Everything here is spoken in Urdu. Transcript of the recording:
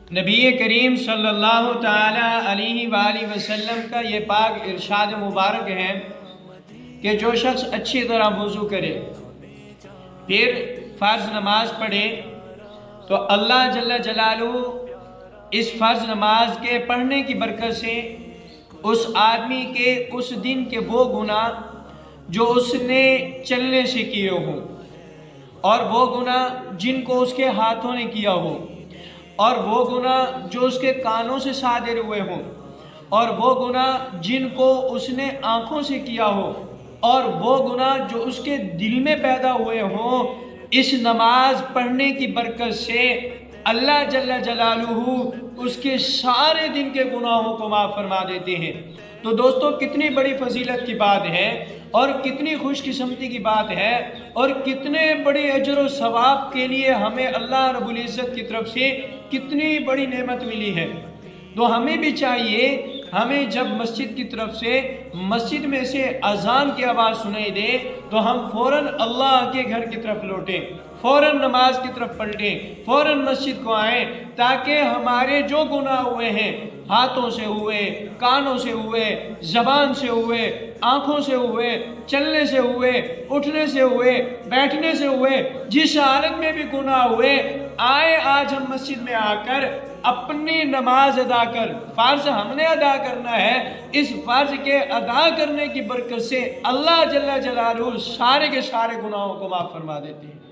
نبی کریم صلی اللہ تعالی علیہ وآلہ وسلم کا یہ پاک ارشاد مبارک ہے کہ جو شخص اچھی طرح وضو کرے پھر فرض نماز پڑھے تو اللہ جل جلالہ اس فرض نماز کے پڑھنے کی برکت سے اس آدمی کے اس دن کے وہ گناہ جو اس نے چلنے سے کیے ہوں اور وہ گناہ جن کو اس کے ہاتھوں نے کیا ہو اور وہ گناہ جو اس کے کانوں سے صادر ہوئے ہوں اور وہ گناہ جن کو اس نے آنکھوں سے کیا ہو اور وہ گناہ جو اس کے دل میں پیدا ہوئے ہوں، اس نماز پڑھنے کی برکت سے اللہ جل جلالہ اس کے سارے دن کے گناہوں کو معاف فرما دیتے ہیں۔ تو دوستو کتنی بڑی فضیلت کی بات ہے اور کتنی خوش قسمتی کی بات ہے اور کتنے بڑے اجر و ثواب کے لیے ہمیں اللہ رب العزت کی طرف سے کتنی بڑی نعمت ملی ہے۔ تو ہمیں بھی چاہیے، ہمیں جب مسجد کی طرف سے مسجد میں سے اذان کی آواز سنائی دے تو ہم فوراً اللہ کے گھر کی طرف لوٹیں، فوراً نماز کی طرف پلٹیں، فوراً مسجد کو آئیں، تاکہ ہمارے جو گناہ ہوئے ہیں، ہاتھوں سے ہوئے، کانوں سے ہوئے، زبان سے ہوئے، آنکھوں سے ہوئے، چلنے سے ہوئے، اٹھنے سے ہوئے، بیٹھنے سے ہوئے، جس حالت میں بھی گناہ ہوئے، آئے آج ہم مسجد میں آ کر اپنی نماز ادا کر، فرض ہم نے ادا کرنا ہے، اس فرض کے ادا کرنے کی برکت سے اللہ جل جلالہ سارے کے سارے گناہوں کو معاف فرما دیتے ہیں۔